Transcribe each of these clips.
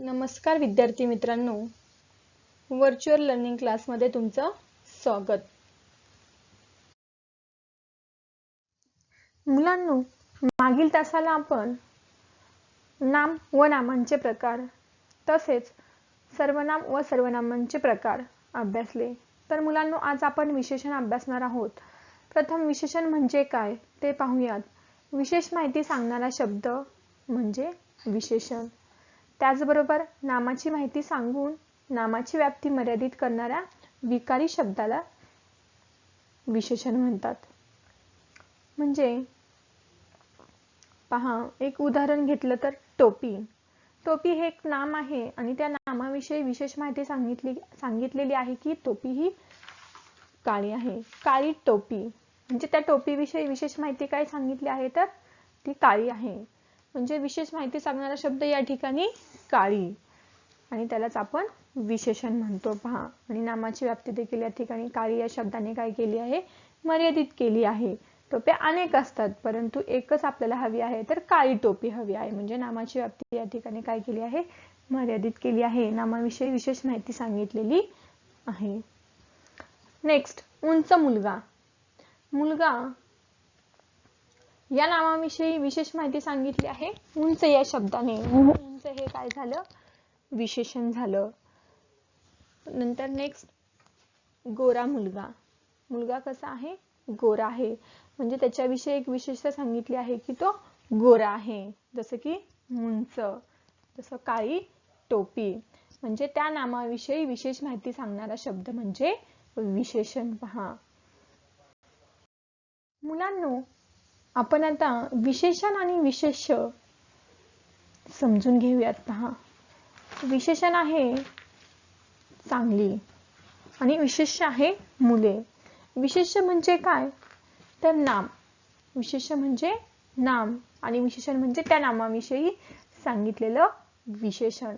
नमस्कार विद्यार्थी मित्रांनो, व्हर्च्युअल लर्निंग क्लासमध्ये तुमचं स्वागत. मुलांनो, मागील तासाला आपण नाम व नामांचे प्रकार तसेच सर्वनाम व सर्वनामांचे प्रकार अभ्यासले. तर मुलांनो, आज आपण विशेषण अभ्यासणार आहोत. प्रथम विशेषण म्हणजे काय ते पाहूयात. विशेष माहिती सांगणारा शब्द म्हणजे विशेषण. त्याचबरोबर नामाची माहिती सांगून नामाची व्याप्ती मर्यादित करणाऱ्या विकारी शब्दाला विशेषण म्हणतात. म्हणजे पहा, एक उदाहरण घेतलं तर टोपी. टोपी हे एक नाम आहे आणि त्या नामाविषयी विशेष माहिती सांगितलेली आहे की टोपी ही काळी आहे. काळी टोपी म्हणजे त्या टोपीविषयी विशेष माहिती काय सांगितली आहे तर ती काळी आहे. म्हणजे विशेष माहिती सांगणारा शब्द या ठिकाणी काळी आणि त्यालाच आपण विशेषण म्हणतो. पहा, आणि नामाची व्याप्ती देखील या ठिकाणी काळी या शब्दाने काय केली आहे, मर्यादित केली आहे. टोप्या अनेक असतात परंतु एकच आपल्याला हवी आहे तर काळी टोपी हवी आहे. म्हणजे नामाची व्याप्ती या ठिकाणी काय केली आहे, मर्यादित केली आहे. नामाविषयी विशेष माहिती सांगितलेली आहे. नेक्स्ट, उंच मुलगा. मुलगा या नामाविषयी विशेष माहिती सांगितली आहे उंच या शब्दाने. उंच हे काय झालं, विशेषण झालं. नंतर नेक्स्ट, गोरा मुलगा. मुलगा कसा आहे, गोरा आहे. म्हणजे त्याच्याविषयी एक विशेषता सांगितली आहे की तो गोरा आहे. जसं की उंच, जसं काळी टोपी. म्हणजे त्या नामाविषयी विशेष माहिती सांगणारा शब्द म्हणजे विशेषण. पहा मुलांनो, आपण आता विशेषण आणि विशेष्य समजून घेऊयात. पहा, विशेषण आहे चांगली आणि विशेष्य आहे मुले. विशेष्य म्हणजे काय तर नाम. विशेष्य म्हणजे नाम आणि विशेषण म्हणजे त्या नामाविषयी सांगितलेलं विशेषण,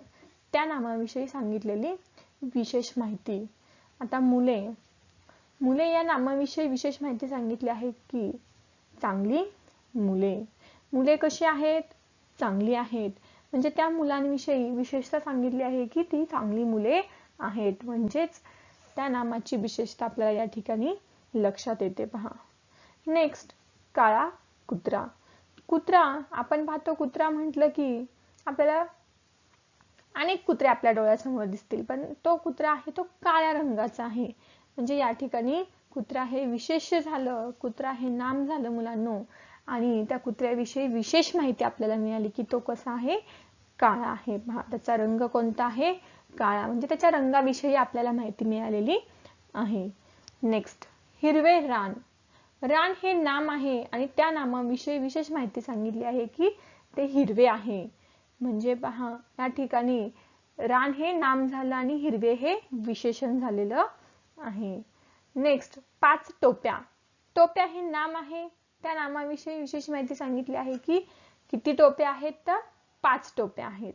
त्या नामाविषयी सांगितलेली विशेष माहिती. आता मुले. मुले या नामाविषयी विशेष माहिती सांगितली आहे की चांगली मुले. मुले कशी आहेत, चांगली आहेत. म्हणजे त्या मुलांविषयी विशेषता सांगितली आहे की ती चांगली मुले आहेत. म्हणजेच त्या नामाची विशेषता आपल्याला या ठिकाणी लक्षात येते. पहा नेक्स्ट, काळा कुत्रा. कुत्रा आपण पाहतो, कुत्रा म्हटलं की आपल्याला अनेक कुत्रे आपल्या डोळ्यासमोर दिसतील, पण तो कुत्रा आहे तो काळ्या रंगाचा आहे. म्हणजे या ठिकाणी कुत्रा हे विशेष्य झालं, कुत्रा हे नाम झालं मुलांनो. आणि त्या कुत्र्याविषयी विशेष माहिती आपल्याला मिळाली की तो कसा आहे, काळा आहे. पहा, त्याचा रंग कोणता आहे, काळा. म्हणजे त्याच्या रंगाविषयी आपल्याला माहिती मिळालेली आहे. नेक्स्ट, हिरवे रान. रान हे नाम आहे आणि त्या नामाविषयी विशेष माहिती सांगितली आहे की ते हिरवे आहे. म्हणजे पहा, या ठिकाणी रान हे नाम झालं आणि हिरवे हे विशेषण झालेलं आहे. नेक्स्ट, 5 टोप्या. टोप्या हे नाम आहे, त्या नामाविषयी विशेष माहिती सांगितली आहे की किती टोप्या आहेत तर 5 टोप्या आहेत.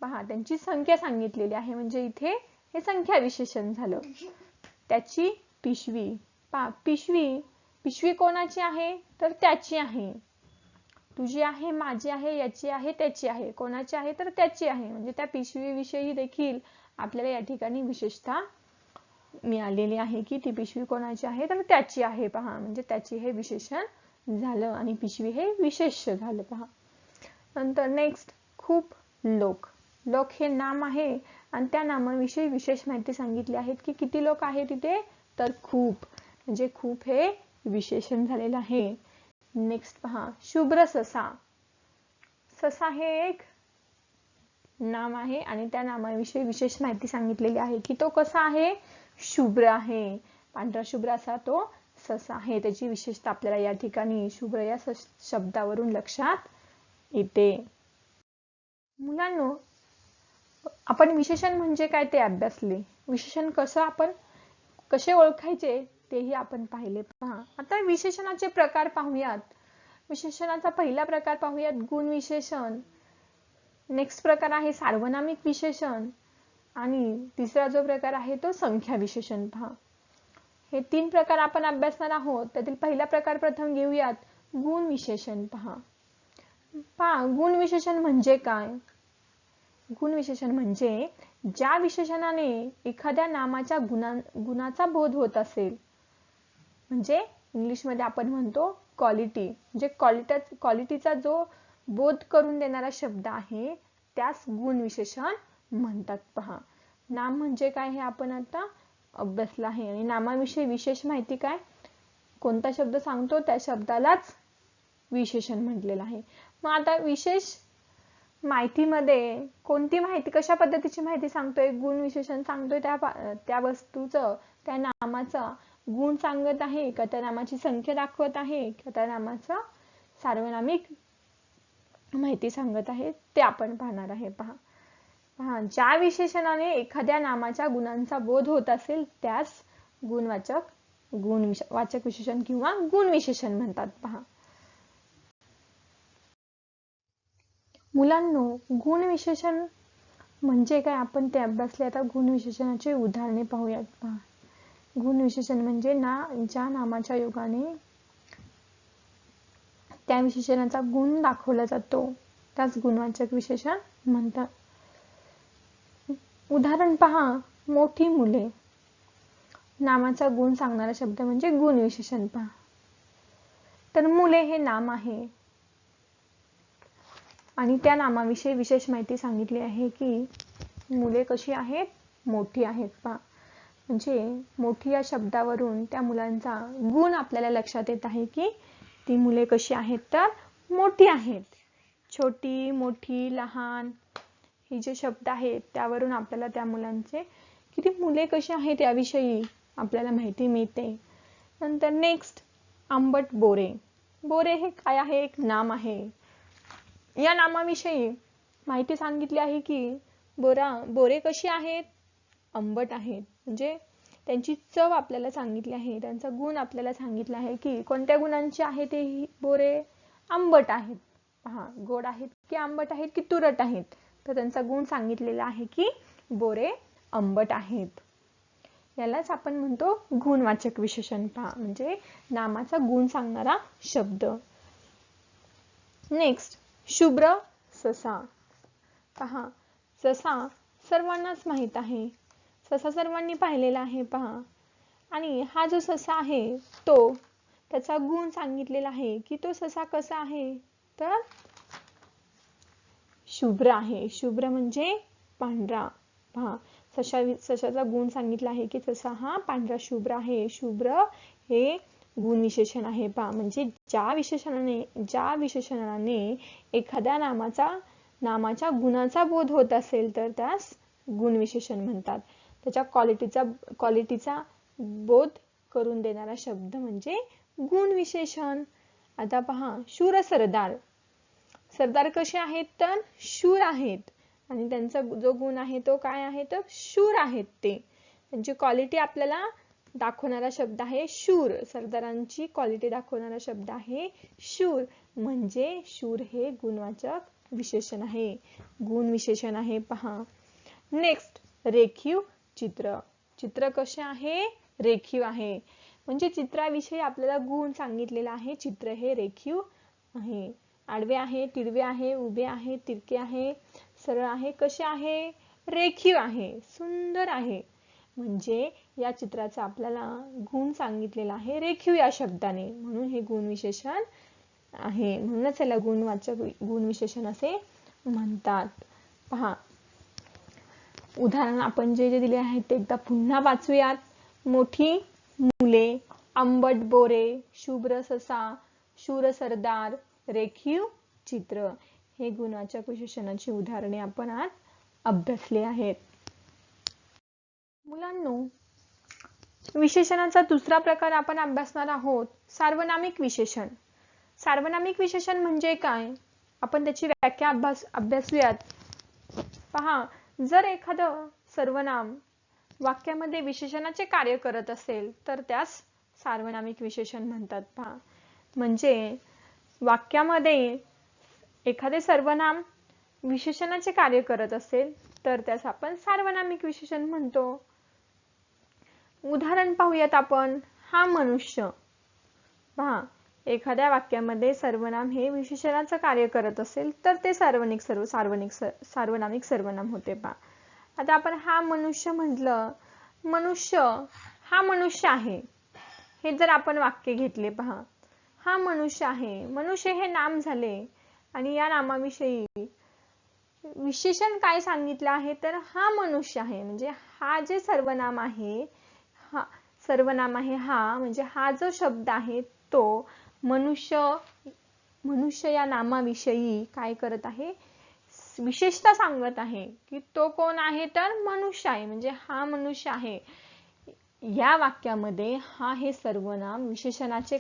पहा, त्यांची संख्या सांगितलेली आहे. म्हणजे इथे हे संख्या विशेषण झालं. त्याची पिशवी. पहा, पिशवी. पिशवी कोणाची आहे तर त्याची आहे. तुझी आहे, माझी आहे, याची आहे, त्याची आहे. कोणाची आहे तर त्याची आहे. म्हणजे त्या पिशवीविषयी देखील आपल्याला या ठिकाणी विशेषता मिळालेली आहे की ती पिशवी कोणाची आहे तर त्याची आहे. पहा, म्हणजे त्याची हे विशेषण झालं आणि पिशवी हे विशेष्य झालं. पहा नंतर नेक्स्ट, खूप लोक. लोक हे नाम आहे आणि त्या नामाविषयी विशेष माहिती सांगितली आहे की किती लोक आहेत तिथे तर खूप. म्हणजे खूप हे विशेषण झालेलं आहे. नेक्स्ट पहा, शुभ्र ससा. ससा हे एक नाम आहे आणि त्या नामाविषयी विशेष माहिती सांगितलेली आहे की तो कसा आहे, शुभ्र आहे. पांढरा शुभ्र असा तो ससा आहे. त्याची विशेषता आपल्याला या ठिकाणी शुभ्र या शब्दावरून लक्षात येते. मुलांनो, आपण विशेषण म्हणजे काय ते अभ्यासले. विशेषण कसे ओळखायचे तेही आपण पाहिले. पहा, आता विशेषणाचे प्रकार पाहूयात. विशेषणाचा पहिला प्रकार पाहूयात, गुण विशेषण. नेक्स्ट प्रकार आहे सार्वनामिक विशेषण आणि तिसरा जो प्रकार आहे तो संख्या विशेषण. पहा, हे 3 प्रकार आपण अभ्यासणार आहोत. त्यातील पहिला प्रकार प्रथम घेऊयात, गुण विशेषण. पहा, गुण विशेषण म्हणजे काय गुण विशेषण म्हणजे ज्या विशेषणाने एखाद्या नामाच्या गुणाचा बोध होत असेल, म्हणजे इंग्लिशमध्ये आपण म्हणतो क्वालिटी, म्हणजे क्वालिटीचा जो बोध करून देणारा शब्द आहे त्यास गुण विशेषण म्हणतात. पहा, नाम म्हणजे काय हे आपण आता अभ्यासलं आहे. आणि नामाविषयी विशेष माहिती काय, कोणता शब्द सांगतो त्या शब्दालाच विशेषण म्हटलेलं आहे. मग आता विशेष माहितीमध्ये कोणती माहिती, कशा पद्धतीची माहिती सांगतोय, गुण विशेषण सांगतोय त्या वस्तूचं, त्या नामाचा गुण सांगत आहे का, त्या नामाची संख्या दाखवत आहे का, त्या नामाचा सार्वनामिक माहिती सांगत आहे, ते आपण पाहणार आहे. पहा, ज्या विशेषणाने एखाद्या नामाच्या गुणांचा बोध होत असेल त्यास गुणवाचक विशेषण किंवा गुण विशेषण म्हणतात. पहा मुलांनो, गुण विशेषण म्हणजे काय आपण ते अभ्यासले. आता गुण विशेषणाचे उदाहरणे पाहूयात. पहा, गुण विशेषण म्हणजे ज्या नामाच्या योगाने त्या विशेषणाचा गुण दाखवला जातो त्यास गुणवाचक विशेषण म्हणतात. उदाहरण पहा, मोठी मुले नामाचा गुण सांगणारा शब्द म्हणजे गुण विशेषण. पहा, तर मुले हे नाम आहे आणि त्या नामाविषयी विशेष माहिती सांगितली आहे की मुले कशी आहेत, मोठी आहेत. पहा, म्हणजे मोठी या शब्दावरून त्या मुलांचा गुण आपल्याला लक्षात येत आहे की ती मुले कशी आहेत, तर मोठी आहेत. छोटी, मोठी, लहान हे जे शब्द आहेत त्यावरून आपल्याला त्या मुलांचे किती मुले कशी आहेत याविषयी आपल्याला माहिती मिळते. नंतर नेक्स्ट, आंबट बोरे. बोरे हे काय आहे, एक नाम आहे. या नामाविषयी माहिती सांगितली आहे की बोरे कशी आहेत, आंबट आहेत. म्हणजे त्यांची चव आपल्याला सांगितली आहे, त्यांचा गुण आपल्याला सांगितला आहे की कोणत्या गुणांचे आहे ते बोरे, आंबट आहेत. पहा, गोड आहेत की आंबट आहेत की तुरट आहेत, तर त्यांचा गुण सांगितलेला आहे की बोरे आंबट आहेत. यालाच आपण म्हणतो गुणवाचक विशेषण. पहा, म्हणजे नामाचा गुण सांगणारा शब्द. नेक्स्ट, शुभ्र ससा. पहा, ससा सर्वांनाच माहित आहे, ससा सर्वांनी पाहिलेला आहे. पहा, आणि हा जो ससा आहे तो त्याचा गुण सांगितलेला आहे की तो ससा कसा आहे, तर शुभ्र आहे. शुभ्र म्हणजे पांढरा. पहा, सशाचा गुण सांगितला आहे की ससा हा पांढरा शुभ्र आहे. शुभ्र हे गुण विशेषण आहे. पहा, म्हणजे ज्या विशेषणाने एखाद्या नामाच्या गुणाचा बोध होत असेल तर त्यास गुण विशेषण म्हणतात. त्याच्या क्वालिटीचा बोध करून देणारा शब्द म्हणजे गुण विशेषण. आता पहा, शूर सरदार. सरदार कसे आहेत, तर शूर आहेत आणि त्यांचा जो गुण आहे तो काय आहे, तर शूर आहेत. त्यांची क्वालिटी आपल्याला दाखवणारा शब्द आहे शूर. सरदारांची क्वालिटी दाखवणारा शब्द आहे शूर. म्हणजे शूर हे गुणवाचक विशेषण आहे, गुण विशेषण आहे. पहा, नेक्स्ट, रेखीव चित्र. चित्र कसे आहे, रेखीव आहे. म्हणजे चित्राविषयी आपल्याला गुण सांगितलेला आहे. चित्र हे रेखीव आहे. आडवे आहे, तिरवे आहे, उभे आहे, तिरके आहे, सरळ आहे, कसे आहे, रेखीव आहे, सुंदर आहे. म्हणजे या चित्राचा आपल्याला गुण सांगितलेला आहे रेखीव या शब्दाने, म्हणून हे गुण विशेषण आहे. म्हणूनच याला गुण विशेषण असे म्हणतात. पहा, उदाहरण आपण जे दिले आहेत ते एकदा पुन्हा वाचूयात. मोठी मुले, आंबट बोरे, शुभ्र ससा, शूर सरदार, रेखीव चित्र हे गुणवाचक विशेषणाची उदाहरणे आपण आज अभ्यासले आहेत. मुलांनो, विशेषणाचा दुसरा प्रकार आपण अभ्यासणार आहोत, सार्वनामिक विशेषण. सार्वनामिक विशेषण म्हणजे काय, आपण त्याची व्याख्या अभ्यासूयात. पहा, जर एखादं सर्वनाम वाक्यामध्ये विशेषणाचे कार्य करत असेल तर त्यास सार्वनामिक विशेषण म्हणतात. पहा, म्हणजे वाक्यामध्ये एखादे सर्वनाम विशेषणाचे कार्य करत असेल तर त्यास आपण सार्वनामिक विशेषण म्हणतो. उदाहरण पाहूयात आपण. हा मनुष्य. पहा, एखाद्या वाक्यामध्ये सर्वनाम हे विशेषणाचं कार्य करत असेल तर ते सार्वनामिक सर्वनाम होते पहा. आता आपण हा मनुष्य म्हटलं, मनुष्य हा मनुष्य आहे, हे जर आपण वाक्य घेतले पहा, हा मनुष्य आहे, मनुष्य हे नाम झाले आणि या नामाविषयी विशेषण काय सांगितलं आहे तर हा मनुष्य आहे. म्हणजे हा जे सर्वनाम आहे, हा सर्वनाम आहे, हा म्हणजे हा जो शब्द आहे तो मनुष्य या नामाविषयी काय करत आहे, विशेषता सांगत आहे की तो कोण आहे तर मनुष्य आहे. म्हणजे हा मनुष्य आहे. या वाक्यामध्ये हा हे सर्वनाम विशेषणाचे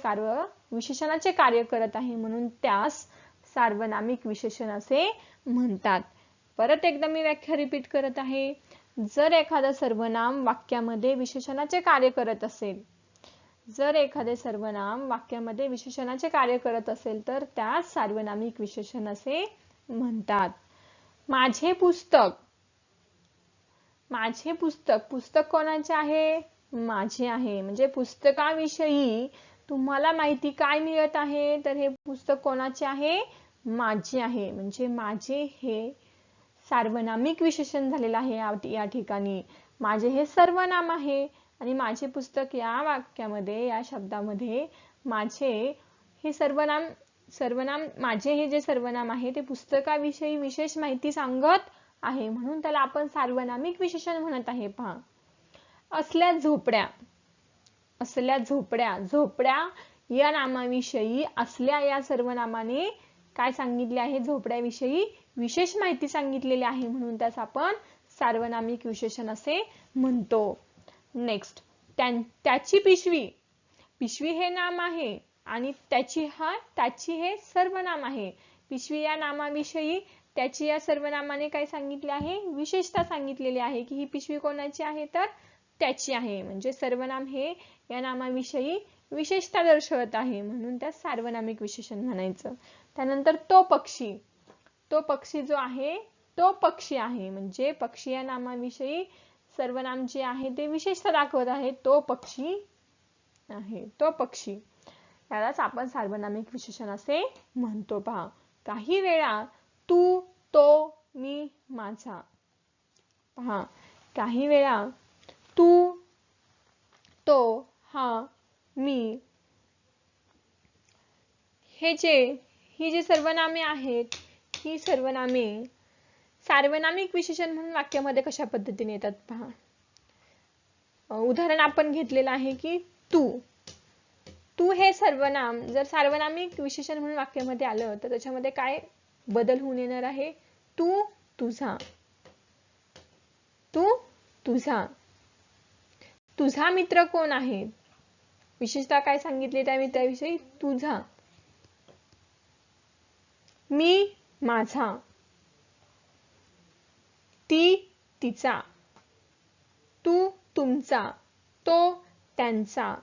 कार्य करत आहे, म्हणून त्यास सार्वनामिक विशेषण असे म्हणतात. परत एकदा मी व्याख्या रिपीट करत आहे. जर एखादं सर्वनाम वाक्यामध्ये विशेषणाचे कार्य करत असेल, जर एखादे सर्वनाम वाक्यामध्ये विशेषणाचे कार्य करत असेल तर त्यास सार्वनामिक विशेषण असे म्हणतात. माझे पुस्तक, माझे पुस्तक, पुस्तक कोणाचे आहे, माझे आहे. म्हणजे पुस्तकाविषयी तुम्हाला माहिती काय मिळत आहे तर हे पुस्तक कोणाचे आहे, माझे आहे. म्हणजे माझे हे सार्वनामिक विशेषण झालेलं आहे या ठिकाणी. माझे हे सर्वनाम आहे आणि माझे पुस्तक या वाक्यामध्ये, या शब्दामध्ये माझे हे सर्वनाम माझे हे जे सर्वनाम आहे ते पुस्तकाविषयी विशेष माहिती सांगत आहे, म्हणून त्याला आपण सार्वनामिक विशेषण म्हणत आहे पहा. असल्या झोपड्या, असल्या झोपड्या, झोपड्या या नामाविषयी असल्या या सर्वनामाने काय सांगितले आहे, झोपड्याविषयी विशेष माहिती सांगितलेली आहे, म्हणून त्यास आपण सार्वनामिक विशेषण असे म्हणतो. नेक्स्ट, त्याची पिशवी, पिशवी हे नाम आहे आणि त्याची हे सर्वनाम आहे. पिशवी या नामाविषयी त्याची या सर्वनामाने काय सांगितले आहे, विशेषता सांगितलेली आहे की ही पिशवी कोणाची आहे तर त्याची आहे. म्हणजे सर्वनाम हे या नामाविषयी विशेषता दर्शवत आहे, म्हणून त्या सार्वनामिक विशेषण म्हणायचं. त्यानंतर तो पक्षी, तो पक्षी जो आहे तो पक्षी आहे. म्हणजे पक्षी या नामाविषयी सर्वनाम जे आहे ते विशेषता दाखवत आहे, तो पक्षी आहे, तो पक्षी. यालाच आपण सार्वनामिक विशेषण असे म्हणतो पहा. काही वेळा तू, तो, मी, माझा, पहा काही वेळा तू, तो, हा, मी ही जी सर्वनामे आहेत, ही सर्वनामे सार्वनामिक विशेषण म्हणून वाक्यामध्ये कशा पद्धतीने येतात पहा. उदाहरण आपण घेतलेलं आहे की तू, तू हे सर्वनाम जर सार्वनामिक विशेषण म्हणून वाक्यामध्ये आलं तर त्याच्यामध्ये काय बदल होऊन येणार आहे, तू, तुझा, तू, तुझा. तुझा मित्र कोण आहे, विशेषतः काय सांगितले त्या मित्राविषयी, तुझा. मी, माझा. ती, तिचा. तू, तुमचा. तो, त्यांचा.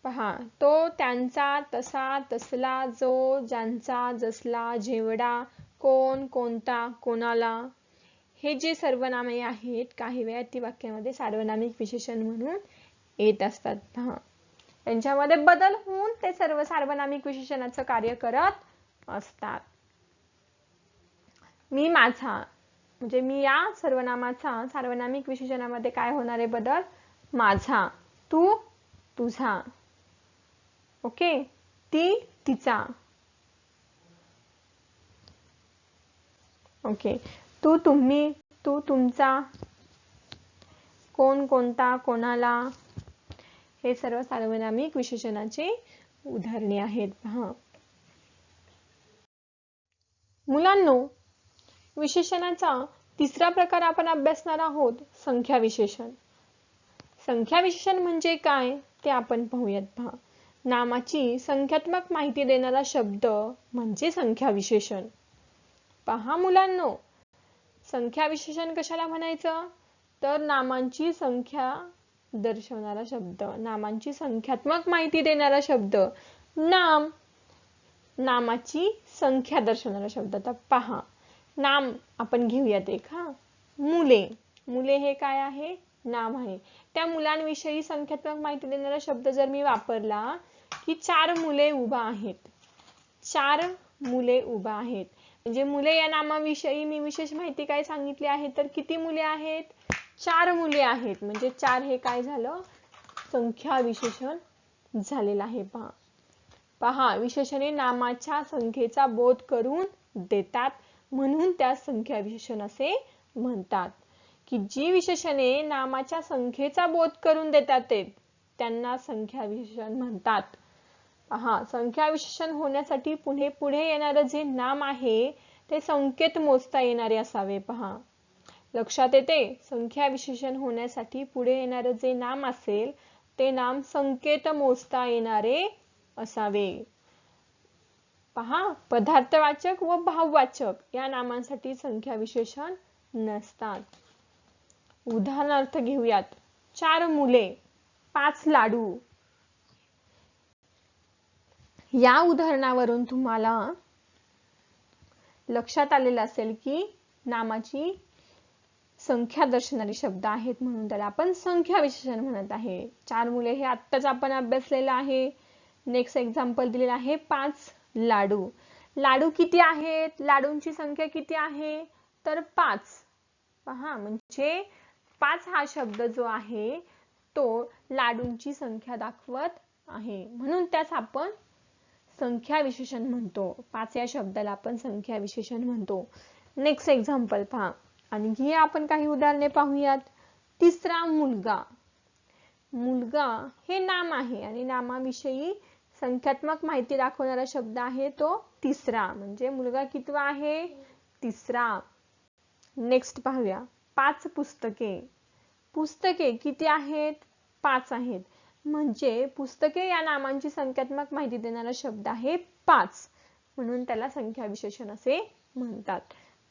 पहा, तो, त्यांचा, तसा, तसला, जो, ज्यांचा, जसला, जेवढा, कोण, कोणता, कोणाला. हे जे सर्वनामे आहेत काही वेळा ती वाक्यामध्ये सार्वनामिक विशेषण म्हणून येत असतात. पहा, त्यांच्यामध्ये बदल होऊन ते सर्व सार्वनामिक विशेषणाचं कार्य करत असतात. मी, माझा, म्हणजे मी या सर्वनामाचा सार्वनामिक विशेषणामध्ये काय होणार आहे बदल, माझा. तू, तुझा. ओके. ती, तिचा. ओके. तू, तुम्ही, तू, तुमचा. कोण, कोणता, कोणाला. हे सर्व सार्वनामिक विशेषणाचे उदाहरणे आहेत. पहा मुलांनो, विशेषणाचा तिसरा प्रकार आपण अभ्यासणार आहोत, संख्या विशेषण. संख्या विशेषण म्हणजे काय ते आपण पाहूयात. पहा, नामाची संख्यात्मक माहिती देणारा शब्द म्हणजे संख्या विशेषण. पहा मुलांनो, संख्या विशेषण कशाला म्हणायचं तर नामांची संख्या दर्शवणारा शब्द, नामांची संख्यात्मक माहिती देणारा शब्द. नाम, नामाची संख्या दर्शवणारा शब्द. आता पहा, नाम आपण घेऊयात एक. मुले, मुले हे काय आहे, नाम आहे. त्या मुलांविषयी संख्यात्मक माहिती देणारा शब्द जर मी वापरला की 4 मुले उभा आहेत. 4 मुले उभा आहेत. म्हणजे मुले या नामाविषयी मी विशेष माहिती काय सांगितली आहे तर किती मुले आहेत? 4 मुले आहेत. म्हणजे 4 हे काय झालं? संख्या विशेषण झालेलं आहे. पहा विशेषणे नामाच्या संख्येचा बोध करून देतात म्हणून त्या संख्या विशेषण असे म्हणतात. की जी विशेषणे नामाच्या संख्येचा बोध करून देतात त्यांना संख्या विशेषण म्हणतात. संख्या विशेषण होण्यासाठी पुढे येणारे जे नाम आहे ते संकेत मोजता येणारे असावे. लक्षात येते? संख्या विशेषण होण्यासाठी पुढे येणारे जे नाम असेल ते नाम संकेत मोजता येणारे असावे. पदार्थवाचक व भाववाचक या नामांसाठी संख्या विशेषण नसतात. उदाहरणार्थ घेऊयात. 4 मुले 5 लाडू. या उदाहरणावरून तुम्हाला लक्षात आलेलं असेल की नामाची संख्या दर्शवणारे शब्द आहेत म्हणून त्याला आपण संख्या विशेषण म्हणत आहे. 4 मुले हे आत्ताच आपण अभ्यासलेलं आहे. नेक्स्ट एक्झाम्पल दिलेलं आहे 5 लाडू. लाडू किती आहेत? लाडूंची संख्या किती आहे तर 5. म्हणजे 5 हा शब्द जो आहे तो लाडूंची संख्या दाखवत आहे म्हणून त्यास आपण संख्या विशेषण म्हणतो. 5 या शब्दाला आपण संख्या विशेषण म्हणतो. नेक्स्ट एक्झाम्पल पहा. आणखी आपण काही उदाहरणे पाहूयात. 3रा मुलगा. मुलगा हे नाम आहे आणि नामाविषयी संख्यात्मक माहिती दाखवणारा शब्द आहे तो 3रा. म्हणजे मुलगा कितवा आहे? 3रा. नेक्स्ट पाहूया. 5 पुस्तके. पुस्तके किती आहेत? 5 आहेत. म्हणजे पुस्तके या नामांची संख्यात्मक माहिती देणारा शब्द आहे 5 म्हणून त्याला संख्या विशेषण असे म्हणतात.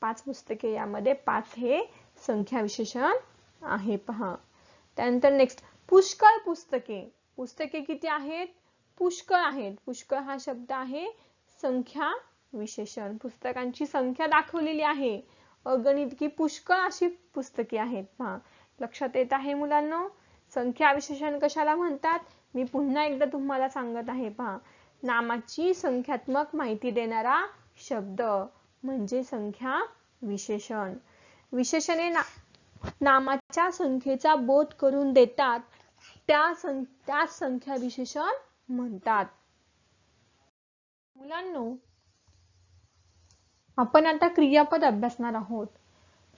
5 पुस्तके यामध्ये 5 हे संख्या विशेषण आहे. त्यानंतर नेक्स्ट पुष्कळ पुस्तके. पुस्तके किती आहेत? पुष्कळ आहेत. पुष्कळ हा शब्द आहे संख्या विशेषण. पुस्तकांची संख्या दाखवलेली आहे. अगणित की पुष्कळ अशी पुस्तके आहेत. लक्षात येत आहे मुलांनो? संख्या विशेषण कशाला म्हणतात? मी पुन्हा एकदा तुम्हाला सांगत आहे. नामाची संख्यात्मक माहिती देणारा शब्द म्हणजे संख्या विशेषण. विशेषणे नामाच्या संख्येचा बोध करून देतात त्या संख्या विशेषण म्हणतात. मुलांनो, आपण आता क्रियापद अभ्यासणार आहोत.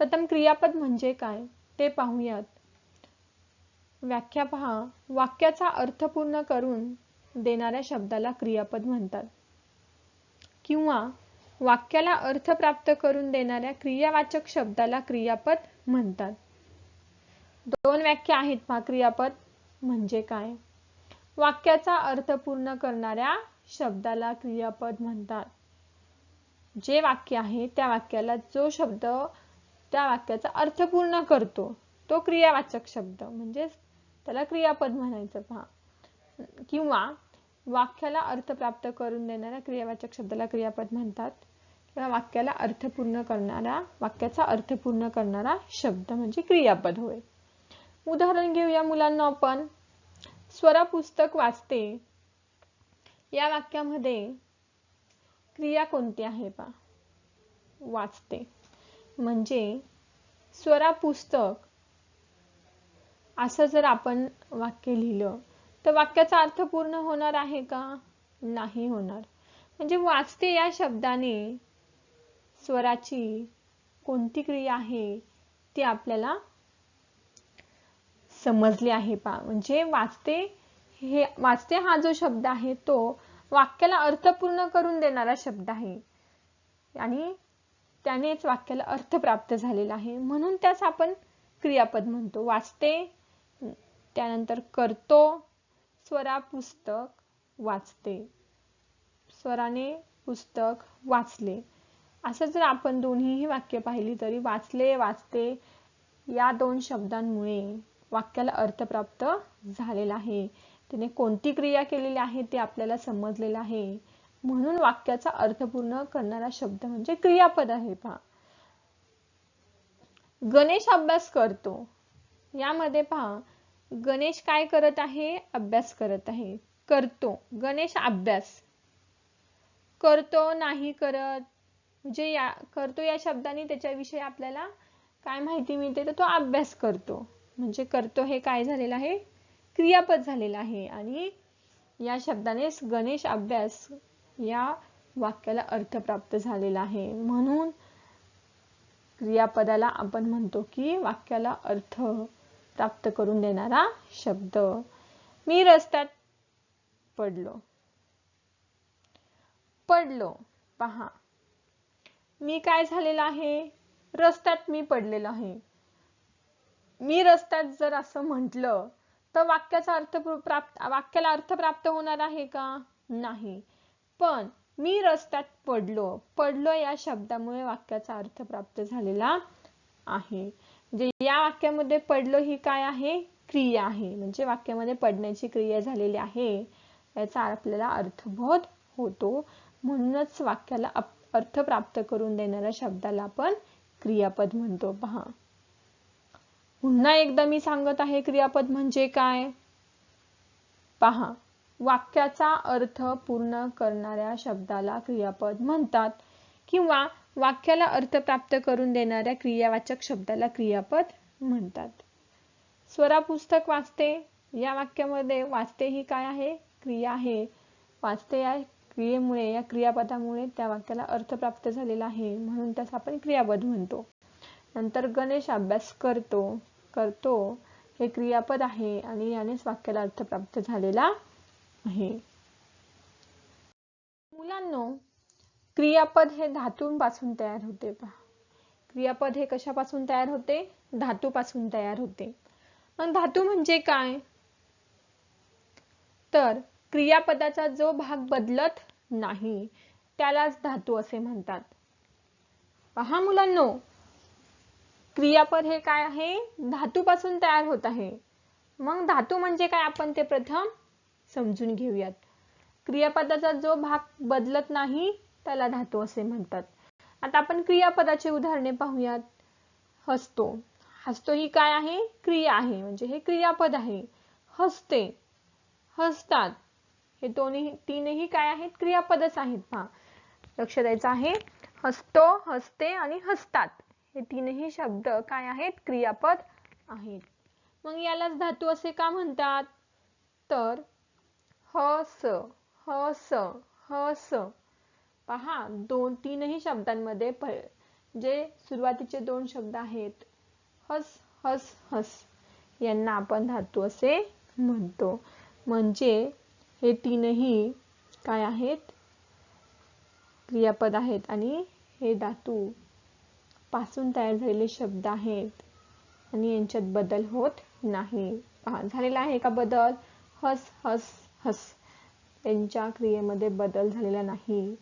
प्रथम क्रियापद म्हणजे काय ते पाहूयात. व्याख्या पहा. वाक्याचा अर्थ पूर्ण करून देणाऱ्या शब्दाला क्रियापद म्हणतात किंवा वाक्याला अर्थ प्राप्त करून देणाऱ्या क्रियावाचक शब्दाला क्रियापद म्हणतात. 2 व्याख्या आहेत. क्रियापद म्हणजे काय? वाक्याचा अर्थ पूर्ण करणाऱ्या शब्दाला क्रियापद म्हणतात. जे वाक्य आहे त्या वाक्याला जो शब्द त्या वाक्याचा अर्थ पूर्ण करतो तो क्रियावाचक शब्द म्हणजे त्याला क्रियापद म्हणायचं. किंवा वाक्याला अर्थ प्राप्त करून देणाऱ्या क्रियावाचक शब्दाला क्रियापद म्हणतात किंवा वाक्याला वाक्याचा अर्थ पूर्ण करणारा शब्द म्हणजे क्रियापद होय. उदाहरण घेऊया मुलांना आपण. स्वरा पुस्तक वाचते या वाक्यामध्ये क्रिया कोणती आहे? वाचते. म्हणजे स्वरा पुस्तक असं जर आपण वाक्य लिहिलं तर वाक्याचा अर्थ पूर्ण होणार आहे का? नाही होणार. म्हणजे वाचते या शब्दाने स्वराची कोणती क्रिया आहे ती आपल्याला समजली आहे. म्हणजे वाचते हा जो शब्द आहे तो वाक्याला अर्थ पूर्ण करून देणारा शब्द आहे आणि त्यानेच वाक्याला अर्थ प्राप्त झालेला आहे म्हणून त्यास आपण क्रियापद म्हणतो. वाचते, त्यानंतर करतो, स्वरा पुस्तक वाचते. स्वराने पुस्तक वाचले. असं जर आपण दोन्हीही वाक्य पाहिली तरी वाचले, वाचते या 2 शब्दांमुळे वाक्याला अर्थ प्राप्त झालेला आहे. तिने कोणती क्रिया केलेली आहे ते आपल्याला समजलेलं आहे म्हणून वाक्याचा अर्थ पूर्ण करणारा शब्द म्हणजे क्रियापद आहे. गणेश अभ्यास करतो. यामध्ये गणेश काय करत आहे? अभ्यास करत आहे. करतो. गणेश अभ्यास करतो, नाही करत, म्हणजे या करतो या शब्दाने त्याच्याविषयी आपल्याला काय माहिती मिळते, तर तो अभ्यास करतो. म्हणजे करतो हे काय झालेलं आहे, क्रियापद झालेलं आहे. आणि या शब्दाने गणेश अभ्यास या वाक्याला अर्थ प्राप्त झालेला आहे. म्हणून क्रियापदाला आपण म्हणतो की वाक्याला अर्थ प्राप्त करून देणारा शब्द. मी रस्त्यात पडलो. पडलो, पहा मी काय झालेला आहे, रस्त्यात मी पडलेलो आहे. मी रस्त्यात जर असं म्हटलं तर वाक्याला अर्थ प्राप्त होणार आहे का, नाही. पण मी रस्त्यात पडलो, पडलो या शब्दामुळे वाक्याचा अर्थ प्राप्त झालेला आहे. म्हणजे या वाक्यामध्ये पडलो ही काय आहे, क्रिया आहे. म्हणजे वाक्यामध्ये पडण्याची क्रिया झालेली आहे, याचा आपल्याला अर्थबोध होतो. म्हणूनच वाक्याला अर्थ प्राप्त करून देणाऱ्या शब्दाला आपण क्रियापद म्हणतो. पहा पुन्हा एकदा मी सांगत आहे, क्रियापद म्हणजे काय. पहा वाक्याचा अर्थ पूर्ण करणाऱ्या शब्दाला क्रियापद म्हणतात, किंवा वाक्याला अर्थ प्राप्त करून देणाऱ्या क्रियावाचक शब्दाला क्रियापद म्हणतात. स्वरा पुस्तक वाचते या वाक्यामध्ये वाचते ही काय आहे, क्रिया आहे. वाचते या क्रियेमुळे, या क्रियापदामुळे त्या वाक्याला अर्थ प्राप्त झालेला आहे, म्हणून त्यास आपण क्रियापद म्हणतो. नंतर गणेश अभ्यास करतो. करतो हे क्रियापद आहे आणि यानेच वाक्याला अर्थ प्राप्त झालेला आहे. मुलांनो, क्रियापद हे धातूंपासून तयार होते. पहा क्रियापद हे कशापासून तयार होते, धातूपासून तयार होते. मग धातू म्हणजे काय, तर क्रियापदाचा जो भाग बदलत नाही त्यालाच धातू असे म्हणतात. पहा मुलांनो, क्रियापद हे काय आहे, धातूपासून तयार होत आहे. मग धातू म्हणजे काय आपण ते प्रथम समजून घेऊयात. क्रियापदाचा जो भाग बदलत नाही त्याला धातू असे म्हणतात. आता आपण क्रियापदाचे उदाहरणे पाहूयात. हसतो. हसतो ही काय आहे, क्रिया आहे, म्हणजे हे क्रियापद आहे. हसते, हसतात, हे तीनही काय आहेत, क्रियापदच आहेत. पहा लक्ष द्यायचं आहे, हसतो, हसते आणि हसतात हे तीनही शब्द काय आहेत, क्रियापद आहेत. मग यालाच धातू असे का म्हणतात, तर हस, हस, हस. पहा तीनही शब्दांमध्ये जे सुरुवातीचे दोन शब्द आहेत हस, हस, हस, यांना आपण धातू असे म्हणतो. म्हणजे हे तीनही काय आहेत, क्रियापद आहेत आणि हे धातू पासून तयार झालेले शब्द आहेत आणि यांच्यात बदल होत नाही. पहा झालेला आहे का बदल, हस, हस, हस, यांच्या क्रियेमध्ये बदल झालेला नाही.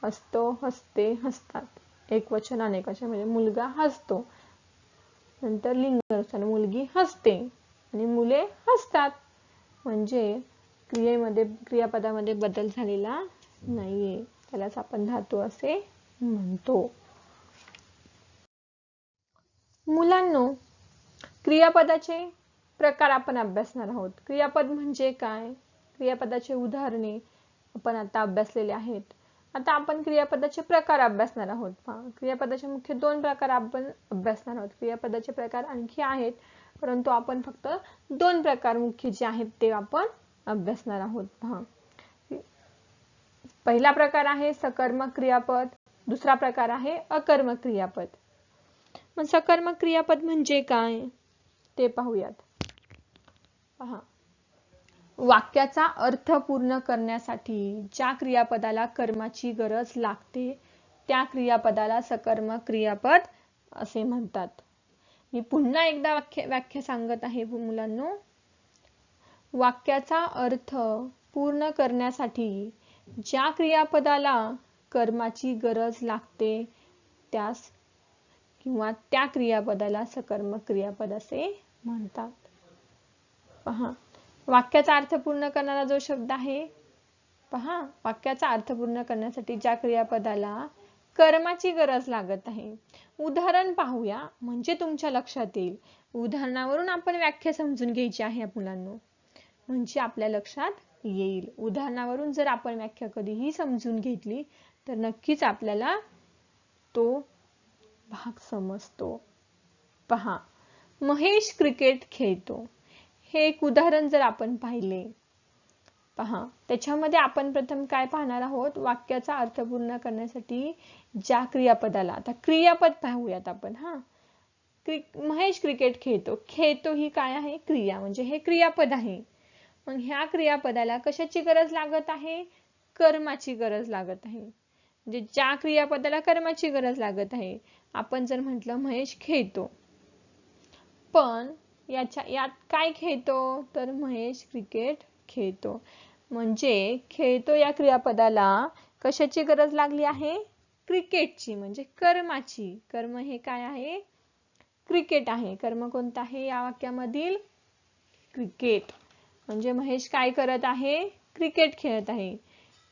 हसतो, हसते, हसतात, एक वचन अनेक वचन, म्हणजे मुलगा हसतो, नंतर लिंग मुलगी हसते आणि मुले हसतात, म्हणजे क्रियापदामध्ये बदल झालेला नाहीये, त्यालाच आपण धातू असे म्हणतो. मुलांनो, क्रियापदाचे प्रकार आपण अभ्यासणार आहोत. क्रियापद म्हणजे काय, क्रियापदाचे उदाहरणे आपण आता अभ्यासलेले आहेत. आता आपण क्रियापदाचे प्रकार अभ्यासणार आहोत. क्रियापदाचे मुख्य दोन प्रकार आपण अभ्यासणार आहोत. क्रियापदाचे प्रकार आणखी आहेत, परंतु आपण फक्त दोन प्रकार मुख्य जे आहेत ते आपण अभ्यासणार आहोत. पहिला प्रकार आहे सकर्मक क्रियापद, दुसरा प्रकार आहे अकर्मक क्रियापद. मग सकर्मक क्रियापद म्हणजे काय ते पाहूयात. पहा वाक्याचा अर्थ पूर्ण करण्यासाठी ज्या क्रियापदाला कर्माची गरज लागते त्या क्रियापदाला सकर्मक क्रियापद असे म्हणतात. मी पुन्हा एकदा व्याख्या सांगत आहे मुलांनो. वाक्याचा अर्थ पूर्ण करण्यासाठी ज्या क्रियापदाला कर्माची गरज लागते त्यास किंवा त्या क्रियापदाला सकर्मक क्रियापद असे म्हणतात. पहा वाक्याचा अर्थ पूर्ण करणारा जो शब्द आहे, पहा वाक्याचा अर्थ पूर्ण करण्यासाठी ज्या क्रियापदाला कर्माची गरज लागत आहे. उदाहरण पाहूया म्हणजे तुमच्या लक्षात येईल. उदाहरणावरून आपण व्याख्या समजून घ्यायची आहे मुलांनो. म्हणजे आपल्या लक्षात येईल. उदाहरणावरून जर आपण व्याख्या कधीही समजून घेतली तर नक्कीच आपल्याला तो भाग समजतो. पहा, महेश क्रिकेट खेळतो. हे एक उदाहरण जर आपण पाहिले, पहा त्याच्यामध्ये आपण प्रथम काय पाहणार आहोत, वाक्याचा अर्थ पूर्ण करण्यासाठी ज्या क्रियापदाला, आता क्रियापद पाहूयात आपण. महेश क्रिकेट खेळतो. खेळतो ही काय आहे, क्रिया, म्हणजे हे क्रियापद आहे. मग ह्या क्रियापदाला कशाची गरज लागत आहे, कर्माची गरज लागत आहे. म्हणजे ज्या क्रियापदाला कर्माची गरज लागत आहे, आपण जर म्हटलं महेश खेळतो, पण यात काय खेळतो, तर महेश क्रिकेट खेळतो. म्हणजे खेळतो या क्रियापदाला कशाची गरज लागली आहे, क्रिकेटची, म्हणजे कर्माची. कर्म हे काय आहे, क्रिकेट आहे. कर्म कोणतं आहे या वाक्यामधील, क्रिकेट. म्हणजे महेश काय करत आहे, क्रिकेट खेळत आहे.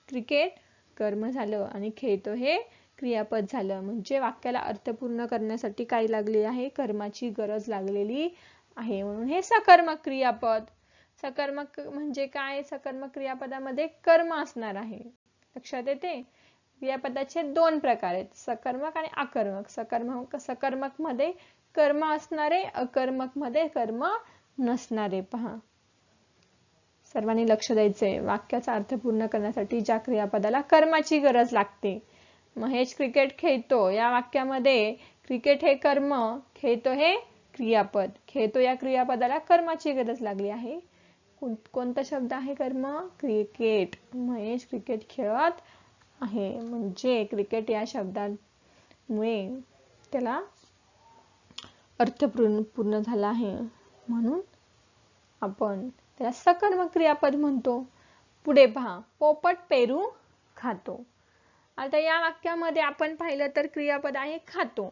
क्रिकेट कर्म झालं आणि खेळतो हे क्रियापद झालं. म्हणजे वाक्याला अर्थ पूर्ण करण्यासाठी काय लागली आहे, कर्माची गरज लागलेली आहे. म्हणून हे सकर्मक क्रियापद. सकर्मक म्हणजे काय, सकर्मक क्रियापदामध्ये कर्म असणार आहे. लक्षात येते. क्रियापदाचे दोन प्रकार आहेत, सकर्मक आणि अकर्मक. सकर्मक मध्ये कर्म असणारे, अकर्मक मध्ये कर्म नसणारे. पहा, सर्वांनी लक्ष द्यायचंय. वाक्याचा अर्थ पूर्ण करण्यासाठी ज्या क्रियापदाला कर्माची गरज लागते, महेश क्रिकेट खेळतो या वाक्यामध्ये क्रिकेट हे कर्म, खेळतो हे क्रियापद. खेळतो या क्रियापदाला कर्माची गरज लागली आहे. कोणता शब्द आहे कर्म, क्रिकेट. महेश क्रिकेट खेळत आहे, म्हणजे क्रिकेट या शब्दामुळे त्याला अर्थ पूर्ण झाला आहे, म्हणून आपण त्याला सकर्मक क्रियापद म्हणतो. पुढे पहा, पोपट पेरू खातो. आता या वाक्यामध्ये आपण पाहिलं तर क्रियापद आहे खातो.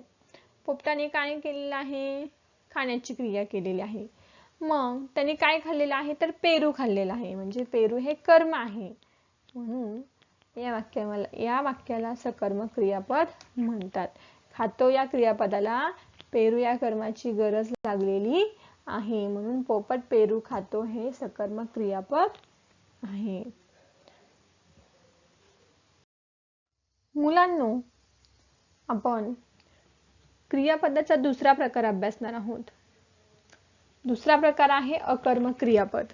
पोपटाने काय केलेलं आहे, खाण्याची क्रिया केलेली आहे. मग त्याने काय खाल्लेलं आहे, तर पेरू खाल्लेला आहे. म्हणजे पेरू हे कर्म आहे. म्हणून या वाक्याला सकर्मक क्रियापद म्हणतात. खातो या क्रियापदाला पेरू या कर्माची गरज लागलेली आहे, म्हणून पोपट पेरू खातो हे सकर्मक क्रियापद आहे. मुलांनो, आपण क्रियापदाचा दुसरा प्रकार अभ्यासणार आहोत. दुसरा प्रकार आहे अकर्मक क्रियापद.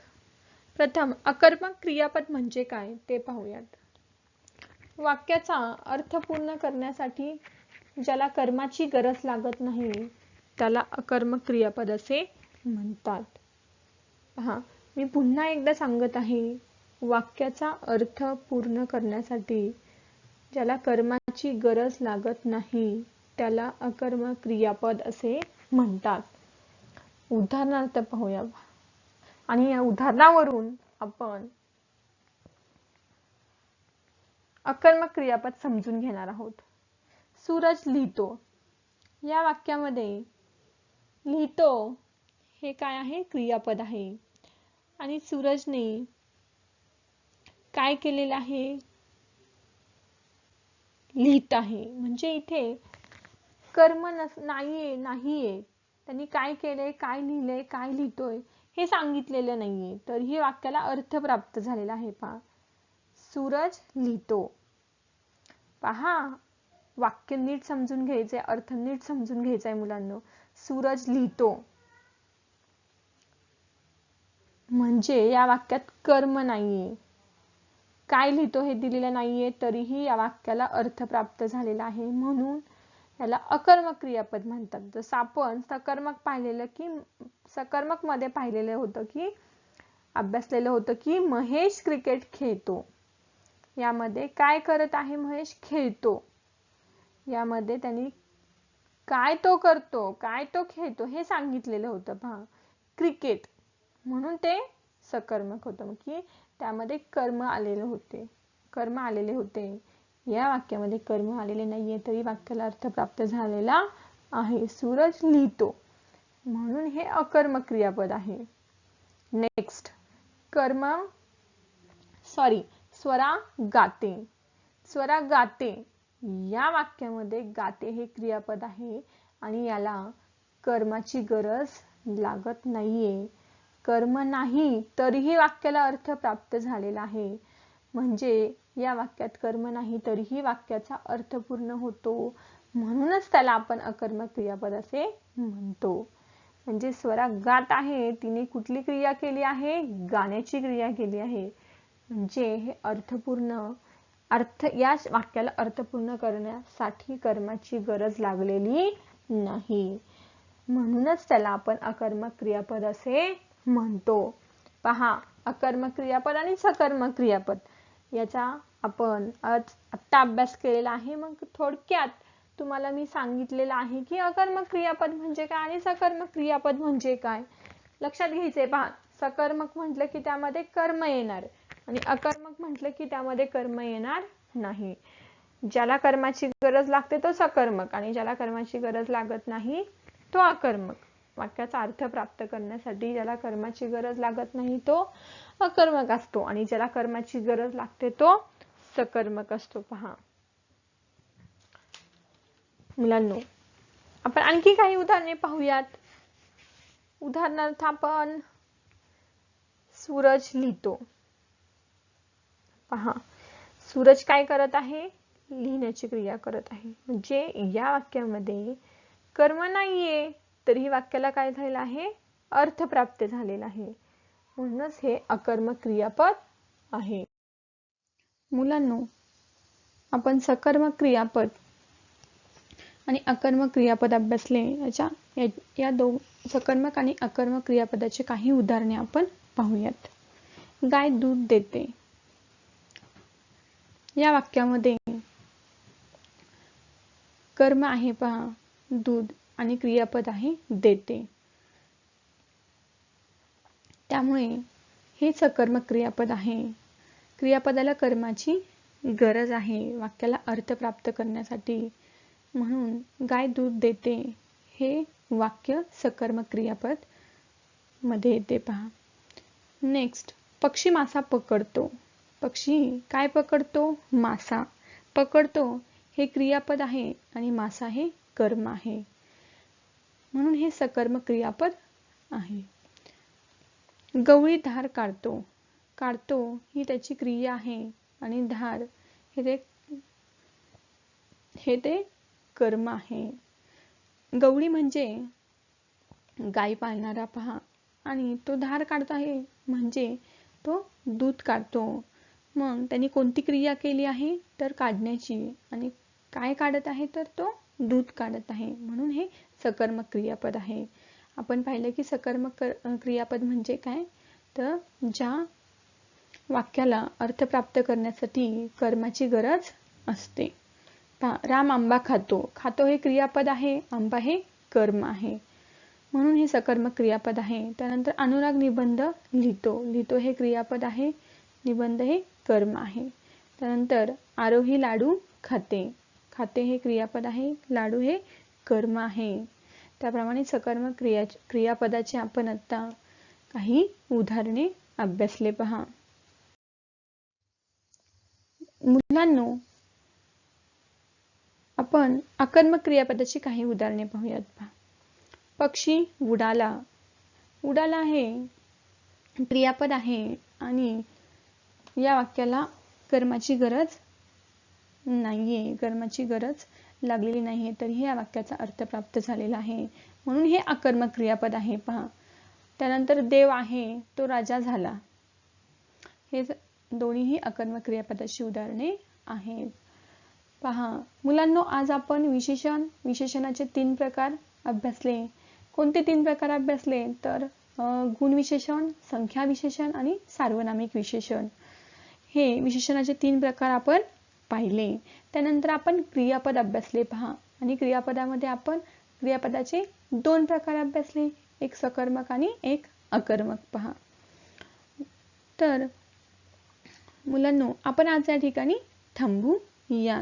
प्रथम अकर्मक क्रियापद म्हणजे काय ते पाहूयात. वाक्याचा अर्थ पूर्ण करण्यासाठी ज्याला कर्माची गरज लागत नाही त्याला अकर्मक क्रियापद असे म्हणतात. पहा, मी पुन्हा एकदा सांगत आहे, वाक्याचा अर्थ पूर्ण करण्यासाठी ज्याला कर्माची गरज लागत नाही त्याला अकर्मक क्रियापद असे म्हणतात. उदाहरणार्थ पाहूया आणि या उदाहरणावरून आपण अकर्मक क्रियापद समजून घेणार आहोत. सूरज लिहितो. या वाक्यामध्ये लिहितो हे काय आहे, क्रियापद आहे. आणि सूरजने काय केलेलं आहे, लिहित आहे. म्हणजे इथे कर्म नाहीये. त्यांनी काय केले, काय लिहिले, काय लिहितोय हे सांगितलेलं नाहीये, तरीही वाक्याला अर्थ प्राप्त झालेला आहे. पहा, सूरज लिहितो. पहा, वाक्य नीट समजून घ्यायचंय, अर्थ नीट समजून घ्यायचंय मुलांनो. सूरज लिहितो म्हणजे या वाक्यात कर्म नाहीये, काय लिहितो हे दिलेलं नाहीये, तरीही या वाक्याला अर्थ प्राप्त झालेला आहे, म्हणून याला अकर्मक क्रियापद म्हणतात. जसं आपण सकर्मक मध्ये पाहिलेलं होतं की अभ्यासलेलं होतं की महेश क्रिकेट खेळतो. यामध्ये काय करत आहे, महेश खेळतो. यामध्ये त्यांनी काय तो करतो, काय तो खेळतो हे सांगितलेलं होतं. पहा, क्रिकेट, म्हणून ते सकर्मक होतं की त्यामध्ये कर्म आलेले होते. या वाक्यामध्ये कर्म आलेले नाहीये, तरी वाक्याला अर्थ प्राप्त झालेला आहे. सूरज लिहितो म्हणून हे अकर्मक क्रियापद आहे. नेक्स्ट, स्वरा गाते. स्वरा गाते या वाक्यामध्ये गाते हे क्रियापद आहे आणि याला कर्माची गरज लागत नाहीये. कर्म नाही तरीही वाक्याला अर्थ प्राप्त झालेला आहे. म्हणजे या वाक्यात कर्म नाही तरीही वाक्याचा अर्थ पूर्ण होतो, म्हणूनच त्याला आपण अकर्मक क्रियापद असे म्हणतो. म्हणजे स्वरा गात आहे, तिने कुठली क्रिया केली आहे? गाण्याची क्रिया केली आहे. म्हणजे हे अर्थपूर्ण या वाक्याला अर्थपूर्ण करण्यासाठी कर्माची गरज लागलेली नाही, म्हणूनच त्याला आपण अकर्मक क्रियापद असे म्हणतो. पहा, अकर्मक क्रियापद आणि सकर्मक क्रियापद याचा आपण आत्ता अभ्यास केलेला आहे. मग थोडक्यात तुम्हाला मी सांगितलेलं आहे की अकर्मक क्रियापद म्हणजे काय आणि सकर्मक क्रियापद म्हणजे काय. लक्षात घ्यायचे. पहा, सकर्मक म्हटलं की त्यामध्ये कर्म येणार आणि अकर्मक म्हटलं की त्यामध्ये कर्म येणार नाही. ज्याला कर्माची गरज लागते तो सकर्मक आणि ज्याला कर्माची गरज लागत नाही तो अकर्मक. वाक्याचा अर्थ प्राप्त करण्यासाठी ज्याला कर्माची गरज लागत नाही तो अकर्मक असतो आणि ज्याला कर्माची गरज लागते तो सकर्मक असतो. पहा मुलांनो, आपण आणखी काही उदाहरणे पाहूयात. उदाहरणार्थ आपण सूरज लिहितो. पहा, सूरज काय करत आहे? लिहिण्याची क्रिया करत आहे. म्हणजे या वाक्यामध्ये कर्म नाहीये तरीही वाक्याला काय झालेलं आहे? अर्थ प्राप्त झालेला आहे, म्हणूनच हे अकर्मक क्रियापद आहे. मुलांनो, आपण सकर्मक क्रियापद आणि अकर्मक क्रियापद अभ्यासले. या सकर्मक आणि अकर्मक क्रियापदाचे काही उदाहरणे आपण पाहूयात. गाय दूध देते. या वाक्यामध्ये कर्म आहे पहा दूध आणि क्रियापद आहे देते, त्यामुळे हे सकर्मक क्रियापद आहे. क्रियापदाला कर्माची गरज आहे वाक्याला अर्थ प्राप्त करण्यासाठी, म्हणून गाय दूध देते हे वाक्य सकर्मक क्रियापद मध्ये येते. पहा नेक्स्ट, पक्षी मासा पकडतो. पक्षी काय पकडतो? मासा पकडतो हे क्रियापद आहे आणि मासा हे कर्म आहे, म्हणून हे सकर्मक क्रियापद आहे. गवळी धार काढतो. काढतो ही त्याची क्रिया आहे आणि धार हे ते कर्म आहे. गवळी म्हणजे गाय पाळणारा. पहा, आणि तो धार काढतो आहे म्हणजे तो दूध काढतो. मग त्यांनी कोणती क्रिया केली आहे? तर काढण्याची, आणि काय काढत आहे? तर तो दूध काढत आहे, म्हणून हे सकर्मक क्रियापद आहे. आपण पाहिलं की सकर्मक क्रियापद म्हणजे काय? तर ज्या वाक्याला अर्थ प्राप्त करण्यासाठी कर्माची गरज असते. राम आंबा खातो. खातो हे क्रियापद आहे, आंबा हे कर्म आहे, म्हणून हे सकर्मक क्रियापद आहे. त्यानंतर अनुराग निबंध लिहितो. लिहितो हे क्रियापद आहे, निबंध हे कर्म आहे. त्यानंतर आरोही लाडू खाते. खाते हे क्रियापद आहे, लाडू हे कर्म आहे. त्याप्रमाणे सकर्मक क्रियापदाचे आपण आता काही उदाहरणे अभ्यासले. पहा मुलांनो, आपण अकर्मक क्रियापदाची काही उदाहरणे पाहूयात. पहा, पक्षी उडाला. उडाला हे क्रियापद आहे आणि या वाक्याला कर्माची गरज नाहीये, कर्माची गरज लागलेली नाहीये, तरीही या वाक्याचा अर्थ प्राप्त झालेला आहे, म्हणून हे अकर्मक क्रियापद आहे. पहा, त्यानंतर देव आहे तो राजा झाला. हे दोन्हीही अकर्मक क्रियापदाची उदाहरणे आहेत. पहा मुलांनो, आज आपण विशेषणाचे 3 प्रकार अभ्यासले. कोणते 3 प्रकार अभ्यासले? तर गुण विशेषण, संख्या विशेषण आणि सार्वनामिक विशेषण. हे विशेषणाचे 3 प्रकार आपण पाहिले. त्यानंतर आपण क्रियापद अभ्यासले. पहा, आणि क्रियापदामध्ये आपण क्रियापदाचे 2 प्रकार अभ्यासले, एक सकर्मक आणि एक अकर्मक. पहा, तर मुलांनो, आपण आज या ठिकाणी थांबू या.